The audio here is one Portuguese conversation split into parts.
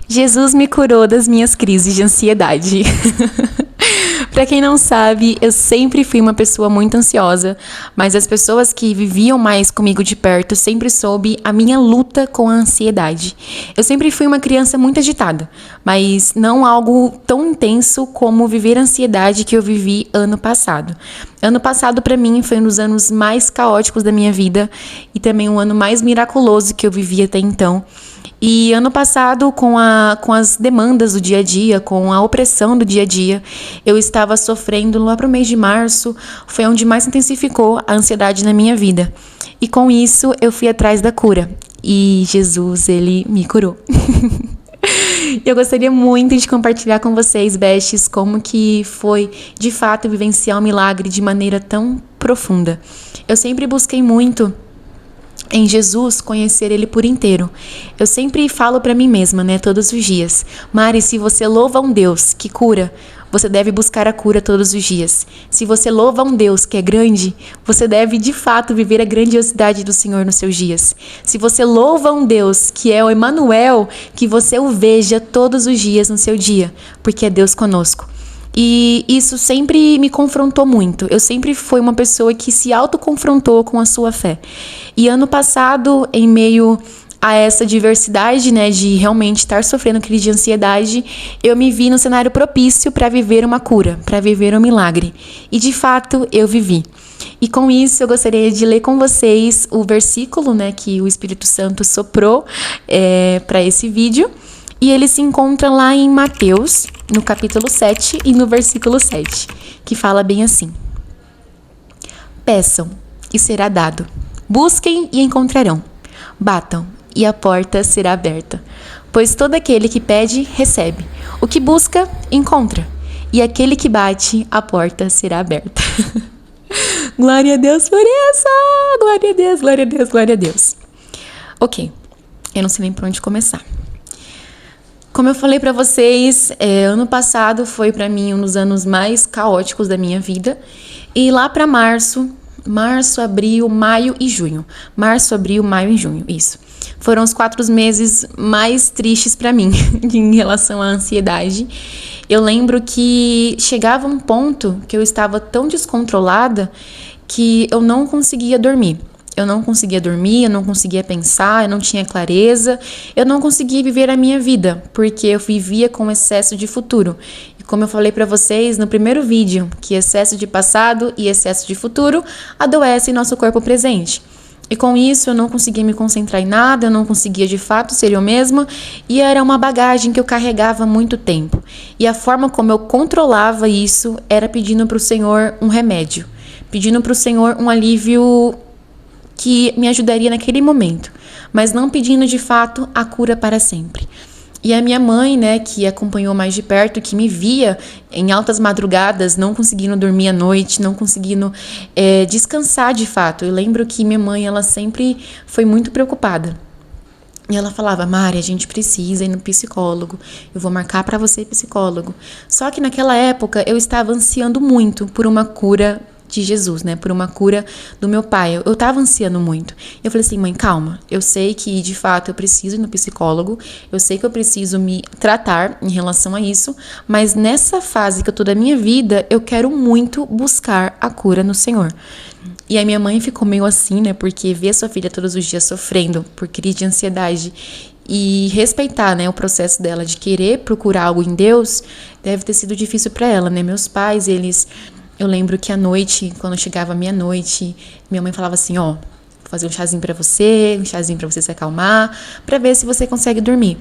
Jesus me curou das minhas crises de ansiedade. Pra quem não sabe, eu sempre fui uma pessoa muito ansiosa, mas as pessoas que viviam mais comigo de perto sempre soube a minha luta com a ansiedade. Eu sempre fui uma criança muito agitada, mas não algo tão intenso como viver a ansiedade que eu vivi ano passado. Ano passado, pra mim, foi um dos anos mais caóticos da minha vida e também um ano mais miraculoso que eu vivi até então. E ano passado, com as demandas do dia a dia, com a opressão do dia a dia, eu estava sofrendo lá para o mês de março, foi onde mais intensificou a ansiedade na minha vida. E com isso, eu fui atrás da cura. E Jesus, ele me curou. Eu gostaria muito de compartilhar com vocês, besties, como que foi, de fato, vivenciar um milagre de maneira tão profunda. Eu sempre busquei muito em Jesus, conhecer Ele por inteiro. Eu sempre falo pra mim mesma, todos os dias. Mari, se você louva um Deus que cura, você deve buscar a cura todos os dias. Se você louva um Deus que é grande, você deve, de fato, viver a grandiosidade do Senhor nos seus dias. Se você louva um Deus que é o Emanuel, que você o veja todos os dias no seu dia, porque é Deus conosco. E isso sempre me confrontou muito. Eu sempre fui uma pessoa que se autoconfrontou com a sua fé. E ano passado, em meio a essa diversidade, de realmente estar sofrendo crise de ansiedade, eu me vi no cenário propício para viver uma cura, para viver um milagre. E de fato, eu vivi. E com isso, eu gostaria de ler com vocês o versículo, que o Espírito Santo soprou para esse vídeo. E ele se encontra lá em Mateus, no capítulo 7 e no versículo 7, que fala bem assim: Peçam e será dado. Busquem e encontrarão. Batam e a porta será aberta. Pois todo aquele que pede, recebe. O que busca, encontra. E aquele que bate, a porta será aberta. Glória a Deus por isso! Glória a Deus, glória a Deus, glória a Deus. Ok, eu não sei nem por onde começar. Como eu falei pra vocês, ano passado foi pra mim um dos anos mais caóticos da minha vida. E lá pra março, abril, maio e junho. Março, abril, maio e junho, isso. Foram os 4 meses mais tristes pra mim em relação à ansiedade. Eu lembro que chegava um ponto que eu estava tão descontrolada que eu não conseguia dormir. Eu não conseguia dormir, eu não conseguia pensar, eu não tinha clareza, eu não conseguia viver a minha vida, porque eu vivia com excesso de futuro. E como eu falei pra vocês no primeiro vídeo, que excesso de passado e excesso de futuro adoecem nosso corpo presente. E com isso eu não conseguia me concentrar em nada, eu não conseguia de fato ser eu mesma, e era uma bagagem que eu carregava há muito tempo. E a forma como eu controlava isso era pedindo pro Senhor um remédio, pedindo pro Senhor um alívio que me ajudaria naquele momento, mas não pedindo de fato a cura para sempre. E a minha mãe, que acompanhou mais de perto, que me via em altas madrugadas, não conseguindo dormir à noite, não conseguindo descansar de fato. Eu lembro que minha mãe, ela sempre foi muito preocupada. E ela falava: Mari, a gente precisa ir no psicólogo, eu vou marcar para você psicólogo. Só que naquela época eu estava ansiando muito por uma cura de Jesus, por uma cura do meu pai. Eu tava ansiando muito. Eu falei assim: mãe, calma. Eu sei que, de fato, eu preciso ir no psicólogo. Eu sei que eu preciso me tratar em relação a isso. Mas nessa fase que eu tô da minha vida, eu quero muito buscar a cura no Senhor. E a minha mãe ficou meio assim, porque ver sua filha todos os dias sofrendo por crise de ansiedade e respeitar, o processo dela de querer procurar algo em Deus, deve ter sido difícil para ela, Meus pais, eu lembro que à noite, quando chegava meia-noite, minha mãe falava assim: vou fazer um chazinho pra você se acalmar, pra ver se você consegue dormir.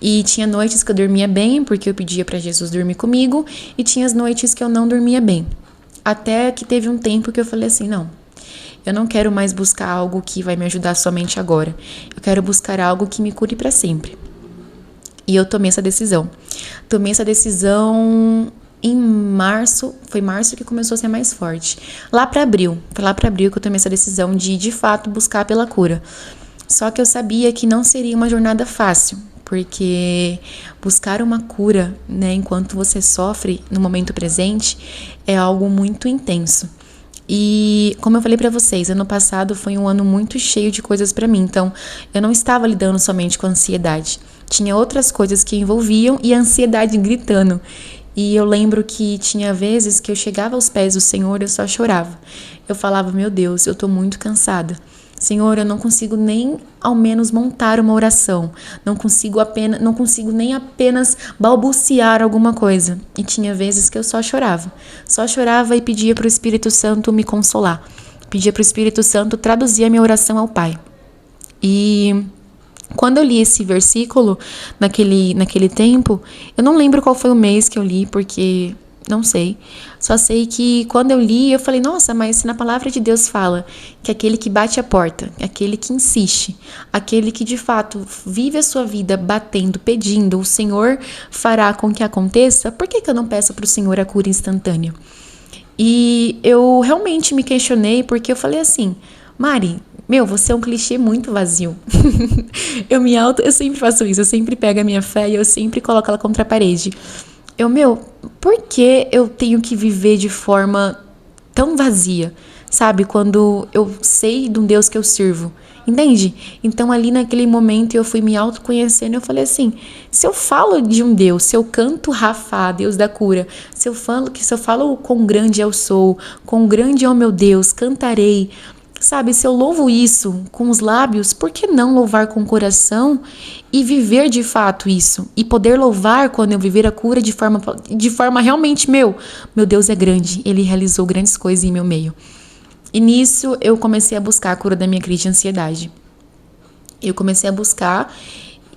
E tinha noites que eu dormia bem, porque eu pedia pra Jesus dormir comigo, e tinha as noites que eu não dormia bem. Até que teve um tempo que eu falei assim: não, eu não quero mais buscar algo que vai me ajudar somente agora. Eu quero buscar algo que me cure pra sempre. E eu tomei essa decisão. Em março, foi março que começou a ser mais forte. Foi lá pra abril que eu tomei essa decisão de fato, buscar pela cura. Só que eu sabia que não seria uma jornada fácil, porque buscar uma cura, enquanto você sofre no momento presente, é algo muito intenso. E como eu falei pra vocês, ano passado foi um ano muito cheio de coisas pra mim, então eu não estava lidando somente com a ansiedade. Tinha outras coisas que envolviam e a ansiedade gritando. E eu lembro que tinha vezes que eu chegava aos pés do Senhor e eu só chorava. Eu falava, meu Deus, eu tô muito cansada. Senhor, eu não consigo nem ao menos montar uma oração. Não consigo nem apenas balbuciar alguma coisa. E tinha vezes que eu só chorava. Só chorava e pedia para o Espírito Santo me consolar. Pedia para o Espírito Santo traduzir a minha oração ao Pai. E quando eu li esse versículo, naquele tempo, eu não lembro qual foi o mês que eu li, porque não sei. Só sei que quando eu li, eu falei, nossa, mas se na palavra de Deus fala que aquele que bate a porta, aquele que insiste, aquele que de fato vive a sua vida batendo, pedindo, o Senhor fará com que aconteça, por que eu não peço para o Senhor a cura instantânea? E eu realmente me questionei, porque eu falei assim, Mari, você é um clichê muito vazio. Eu sempre faço isso, eu sempre pego a minha fé e eu sempre coloco ela contra a parede. Por que eu tenho que viver de forma tão vazia? Sabe, quando eu sei de um Deus que eu sirvo, entende? Então ali naquele momento eu fui me autoconhecendo, eu falei assim, se eu falo de um Deus, se eu canto Rafá, Deus da cura, se eu falo quão grande eu sou, quão grande é o meu Deus, cantarei. Sabe, se eu louvo isso com os lábios, por que não louvar com o coração e viver de fato isso? E poder louvar quando eu viver a cura de forma realmente meu Deus é grande, Ele realizou grandes coisas em meu meio. E nisso eu comecei a buscar a cura da minha crise de ansiedade. Eu comecei a buscar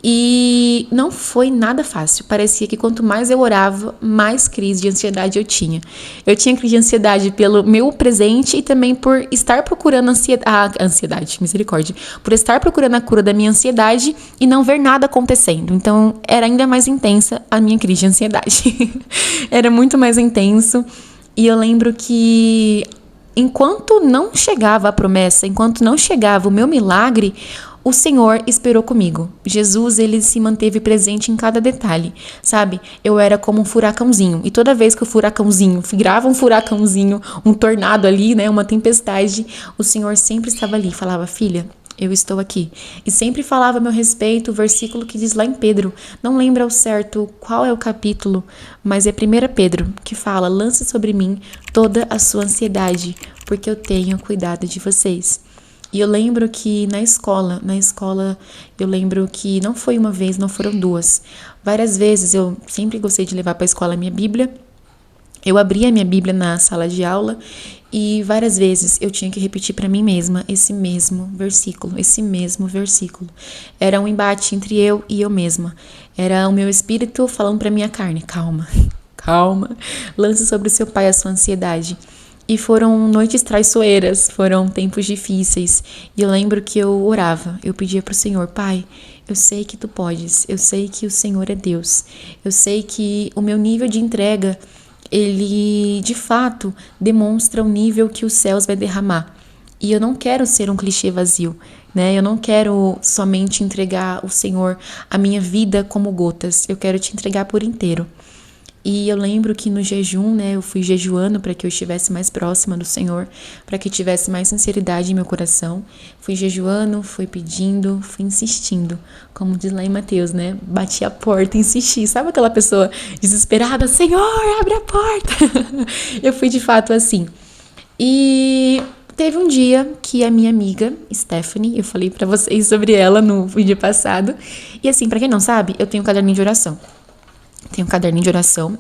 e não foi nada fácil. Parecia que quanto mais eu orava, mais crise de ansiedade eu tinha. Eu tinha crise de ansiedade pelo meu presente e também por estar procurando ansiedade, misericórdia. Por estar procurando a cura da minha ansiedade e não ver nada acontecendo. Então, era ainda mais intensa a minha crise de ansiedade. Era muito mais intenso. E eu lembro que enquanto não chegava a promessa, enquanto não chegava o meu milagre, o Senhor esperou comigo. Jesus, ele se manteve presente em cada detalhe, sabe? Eu era como um furacãozinho. E toda vez que o furacãozinho, virava um furacãozinho, um tornado ali, né? Uma tempestade, o Senhor sempre estava ali. Falava, filha, eu estou aqui. E sempre falava a meu respeito o versículo que diz lá em Pedro. Não lembro ao certo qual é o capítulo, mas é 1 Pedro, que fala, lance sobre mim toda a sua ansiedade, porque eu tenho cuidado de vocês. E eu lembro que na escola, eu lembro que não foi uma vez, não foram duas. Várias vezes eu sempre gostei de levar para a escola a minha Bíblia. Eu abria a minha Bíblia na sala de aula e várias vezes eu tinha que repetir para mim mesma esse mesmo versículo. Era um embate entre eu e eu mesma. Era o meu espírito falando para minha carne, calma, lance sobre o seu pai a sua ansiedade. E foram noites traiçoeiras, foram tempos difíceis. E eu lembro que eu orava, eu pedia para o Senhor, Pai, eu sei que Tu podes, eu sei que o Senhor é Deus. Eu sei que o meu nível de entrega, ele de fato demonstra o nível que os céus vai derramar. E eu não quero ser um clichê vazio, né? Eu não quero somente entregar ao Senhor a minha vida como gotas. Eu quero te entregar por inteiro. E eu lembro que no jejum, né, eu fui jejuando para que eu estivesse mais próxima do Senhor, para que tivesse mais sinceridade em meu coração. Fui jejuando, fui pedindo, fui insistindo. Como diz lá em Mateus, né? Bati a porta, insisti. Sabe aquela pessoa desesperada? Senhor, abre a porta! Eu fui de fato assim. E teve um dia que a minha amiga, Stephanie, eu falei pra vocês sobre ela no vídeo passado. E assim, pra quem não sabe, eu tenho um caderninho de oração.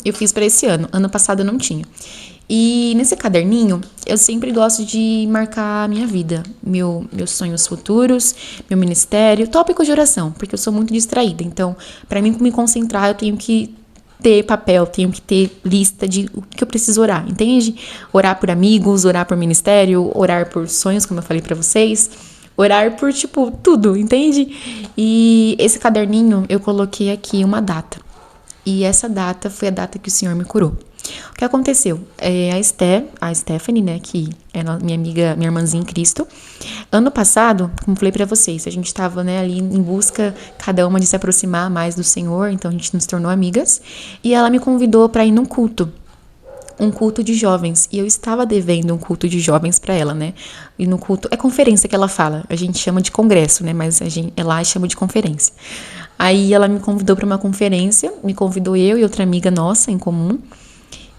Eu fiz para esse ano. Ano passado eu não tinha. E nesse caderninho, eu sempre gosto de marcar a minha vida, meus sonhos futuros, meu ministério, tópicos de oração, porque eu sou muito distraída. Então, para mim me concentrar, eu tenho que ter papel, tenho que ter lista de o que eu preciso orar, entende? Orar por amigos, orar por ministério, orar por sonhos, como eu falei para vocês. Orar por, tudo, entende? E esse caderninho, eu coloquei aqui uma data. E essa data foi a data que o Senhor me curou. O que aconteceu? A Stephanie, né, que é minha amiga, minha irmãzinha em Cristo, ano passado, como falei pra vocês, a gente estava, né, ali em busca, cada uma de se aproximar mais do Senhor, então a gente nos tornou amigas, e ela me convidou para ir num culto. Um culto de jovens, e eu estava devendo um culto de jovens para ela, né? E no culto, é conferência que ela fala, a gente chama de congresso, né? Mas lá chama de conferência. Aí ela me convidou para uma conferência, me convidou eu e outra amiga nossa em comum.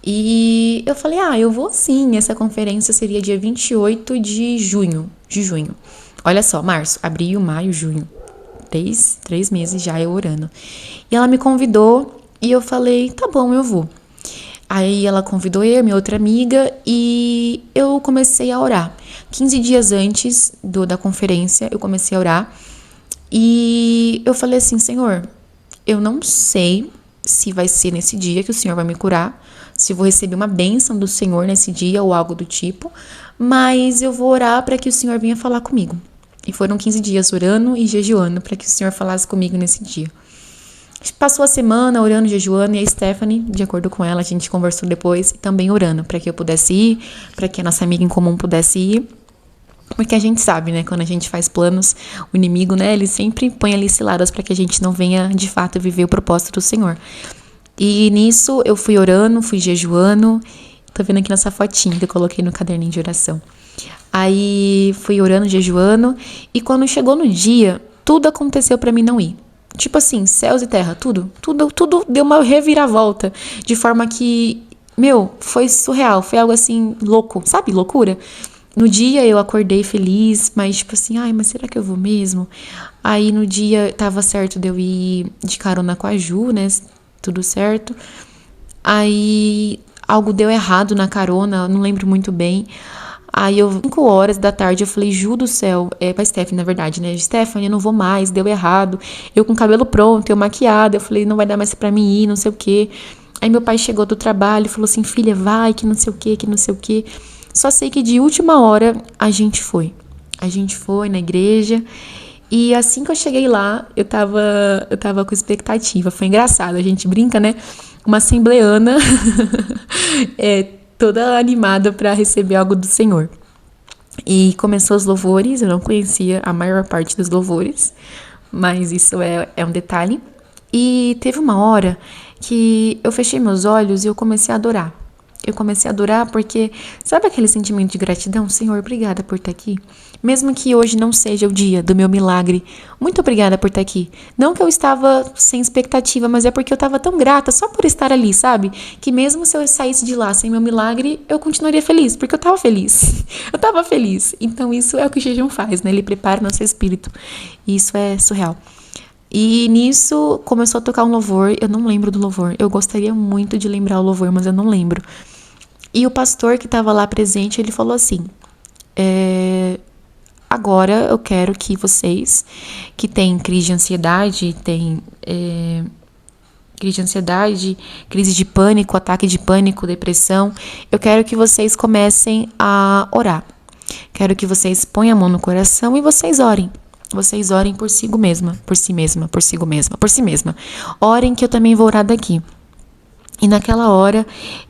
E eu falei, eu vou sim, essa conferência seria dia 28 de junho. Olha só, março, abril, maio, junho. Três meses já eu orando. E ela me convidou e eu falei, tá bom, eu vou. Aí ela convidou eu, minha outra amiga, e eu comecei a orar. 15 dias antes da conferência, eu comecei a orar. E eu falei assim, Senhor, eu não sei se vai ser nesse dia que o Senhor vai me curar, se eu vou receber uma bênção do Senhor nesse dia ou algo do tipo, mas eu vou orar para que o Senhor venha falar comigo. E foram 15 dias orando e jejuando para que o Senhor falasse comigo nesse dia. Passou a semana orando, jejuando, e a Stephanie, de acordo com ela, a gente conversou depois, também orando para que eu pudesse ir, para que a nossa amiga em comum pudesse ir. Porque a gente sabe, né, quando a gente faz planos, o inimigo, né, ele sempre põe ali ciladas para que a gente não venha, de fato, viver o propósito do Senhor. E nisso eu fui orando, fui jejuando, tô vendo aqui nessa fotinha que eu coloquei no caderninho de oração. Aí fui orando, jejuando, e quando chegou no dia, tudo aconteceu para mim não ir. Tipo assim, céus e terra, tudo deu uma reviravolta, de forma que, foi surreal, foi algo assim, louco, sabe, loucura? No dia eu acordei feliz, mas tipo assim, mas será que eu vou mesmo? Aí no dia tava certo de eu ir de carona com a Ju, né, tudo certo. Aí algo deu errado na carona, não lembro muito bem. Aí 5 horas da tarde eu falei, Ju do céu, pra Stephanie, na verdade, né? Stephanie, eu não vou mais, deu errado. Eu com o cabelo pronto, eu maquiada, eu falei, não vai dar mais pra mim ir, não sei o quê. Aí meu pai chegou do trabalho e falou assim, filha, vai, que não sei o quê, que não sei o quê. Só sei que de última hora a gente foi. A gente foi na igreja. E assim que eu cheguei lá, eu tava com expectativa. Foi engraçado, a gente brinca, né? Uma assembleana toda animada para receber algo do Senhor. E começou os louvores, eu não conhecia a maior parte dos louvores, mas isso é um detalhe. E teve uma hora que eu fechei meus olhos e eu comecei a adorar. Eu comecei a adorar porque, sabe aquele sentimento de gratidão? Senhor, obrigada por estar aqui. Mesmo que hoje não seja o dia do meu milagre, muito obrigada por estar aqui. Não que eu estava sem expectativa, mas é porque eu estava tão grata só por estar ali, sabe? Que mesmo se eu saísse de lá sem meu milagre, eu continuaria feliz, porque eu estava feliz. Eu estava feliz. Então isso é o que o jejum faz, né? Ele prepara o nosso espírito. E isso é surreal. E nisso começou a tocar um louvor, eu não lembro do louvor. Eu gostaria muito de lembrar o louvor, mas eu não lembro. E o pastor que estava lá presente, ele falou assim, agora eu quero que vocês que têm crise de ansiedade, crise de pânico, ataque de pânico, depressão, eu quero que vocês comecem a orar. Quero que vocês ponham a mão no coração e vocês orem. Vocês orem por si mesma. Orem que eu também vou orar daqui. E naquela hora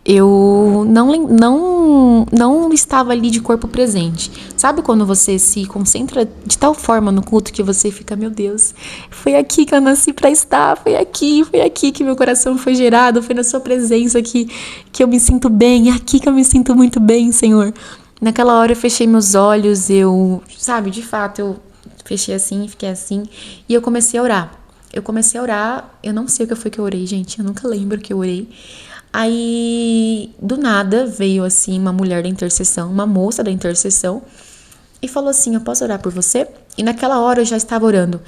eu não estava ali de corpo presente. Sabe quando você se concentra de tal forma no culto que você fica, meu Deus, foi aqui que eu nasci para estar, foi aqui que meu coração foi gerado, foi na sua presença que eu me sinto bem, é aqui que eu me sinto muito bem, Senhor. Naquela hora eu fechei meus olhos, eu fechei assim, fiquei assim, e eu comecei a orar. Eu não sei o que foi que eu orei, gente, eu nunca lembro o que eu orei. Aí, do nada, veio assim uma mulher da intercessão, uma moça da intercessão, e falou assim, eu posso orar por você? E naquela hora eu já estava orando,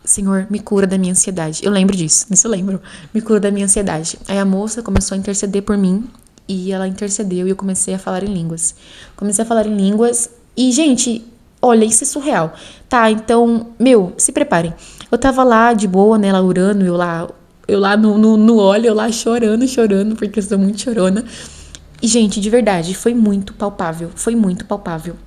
Senhor, me cura da minha ansiedade. Eu lembro disso, isso eu lembro, me cura da minha ansiedade. Aí a moça começou a interceder por mim, e ela intercedeu e eu comecei a falar em línguas. E, gente, olha, isso é surreal. Tá, então, se preparem. Eu tava lá de boa, né, lá orando, eu lá no óleo, eu lá chorando, porque eu sou muito chorona. E, gente, de verdade, foi muito palpável.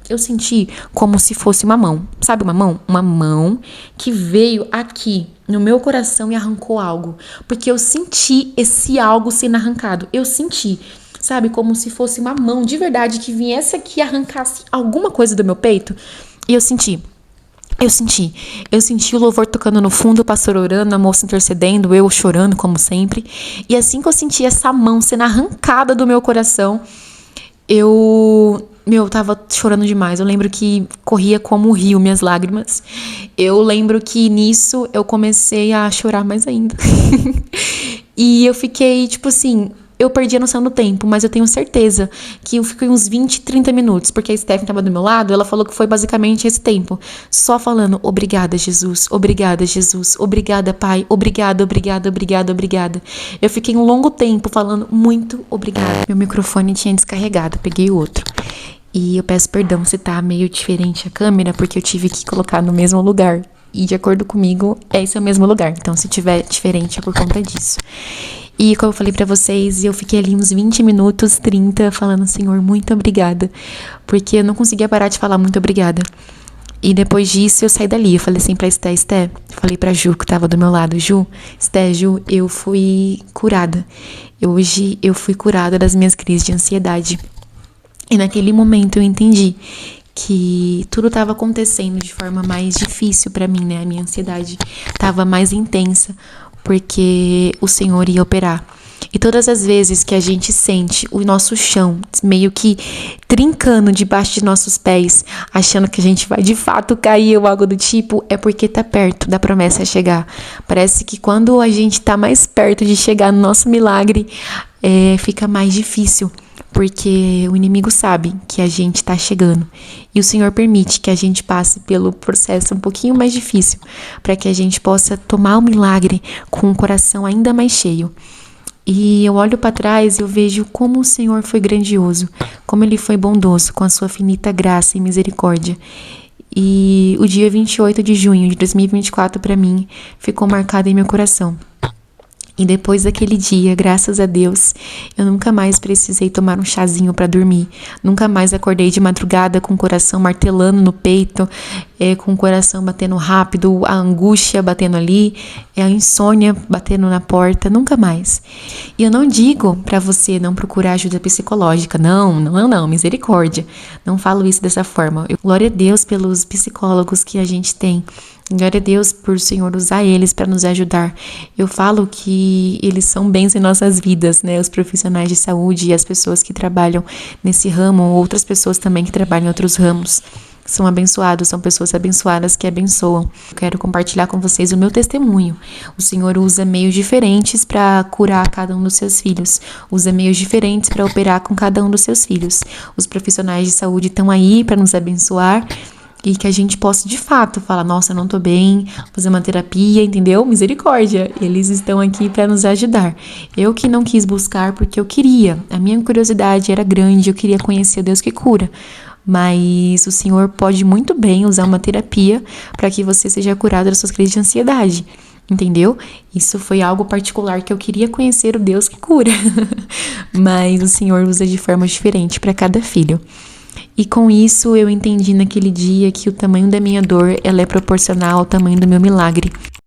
Eu senti como se fosse uma mão. Sabe uma mão? Uma mão que veio aqui no meu coração e arrancou algo. Porque eu senti esse algo sendo arrancado. Eu senti, sabe, como se fosse uma mão de verdade que viesse aqui e arrancasse alguma coisa do meu peito. E eu senti o louvor tocando no fundo, o pastor orando, a moça intercedendo, eu chorando como sempre. E assim que eu senti essa mão sendo arrancada do meu coração, eu eu tava chorando demais. Eu lembro que corria como um rio minhas lágrimas. Eu lembro que nisso eu comecei a chorar mais ainda. E eu fiquei, tipo assim, eu perdi a noção do tempo, mas eu tenho certeza que eu fiquei uns 20, 30 minutos, porque a Stephanie tava do meu lado, ela falou que foi basicamente esse tempo, só falando, obrigada, Jesus, obrigada, Jesus, obrigada, Pai, obrigada, obrigada, obrigada, obrigada. Eu fiquei um longo tempo falando muito obrigada. Meu microfone tinha descarregado, peguei outro. E eu peço perdão se tá meio diferente a câmera, porque eu tive que colocar no mesmo lugar. E de acordo comigo, esse é o mesmo lugar. Então, se tiver diferente, é por conta disso. E como eu falei pra vocês, eu fiquei ali uns 20 minutos, 30, falando, Senhor, muito obrigada. Porque eu não conseguia parar de falar muito obrigada. E depois disso, eu saí dali. Eu falei assim pra Esté, falei pra Ju, que tava do meu lado. Ju, eu fui curada. Hoje eu fui curada das minhas crises de ansiedade. E naquele momento eu entendi que tudo estava acontecendo de forma mais difícil para mim, né? A minha ansiedade estava mais intensa porque o Senhor ia operar. E todas as vezes que a gente sente o nosso chão meio que trincando debaixo de nossos pés, achando que a gente vai de fato cair ou algo do tipo, é porque tá perto da promessa chegar. Parece que quando a gente tá mais perto de chegar no nosso milagre, fica mais difícil. Porque o inimigo sabe que a gente está chegando. E o Senhor permite que a gente passe pelo processo um pouquinho mais difícil, para que a gente possa tomar o milagre com o coração ainda mais cheio. E eu olho para trás e eu vejo como o Senhor foi grandioso, como Ele foi bondoso com a sua finita graça e misericórdia. E o dia 28 de junho de 2024 para mim ficou marcado em meu coração. E depois daquele dia, graças a Deus, eu nunca mais precisei tomar um chazinho para dormir. Nunca mais acordei de madrugada com o coração martelando no peito, com o coração batendo rápido, a angústia batendo ali, a insônia batendo na porta. Nunca mais. E eu não digo para você não procurar ajuda psicológica. Não, misericórdia. Não falo isso dessa forma. Glória a Deus pelos psicólogos que a gente tem. Glória a Deus por o Senhor usar eles para nos ajudar. Eu falo que eles são bens em nossas vidas, né? Os profissionais de saúde e as pessoas que trabalham nesse ramo, outras pessoas também que trabalham em outros ramos, são abençoados, são pessoas abençoadas que abençoam. Eu quero compartilhar com vocês o meu testemunho. O Senhor usa meios diferentes para curar cada um dos seus filhos. Usa meios diferentes para operar com cada um dos seus filhos. Os profissionais de saúde estão aí para nos abençoar. E que a gente possa, de fato, falar, nossa, não tô bem, fazer uma terapia, entendeu? Misericórdia. Eles estão aqui para nos ajudar. Eu que não quis buscar porque eu queria. A minha curiosidade era grande, eu queria conhecer o Deus que cura. Mas o Senhor pode muito bem usar uma terapia para que você seja curado das suas crises de ansiedade. Entendeu? Isso foi algo particular que eu queria conhecer o Deus que cura. Mas o Senhor usa de forma diferente para cada filho. E com isso eu entendi naquele dia que o tamanho da minha dor ela é proporcional ao tamanho do meu milagre.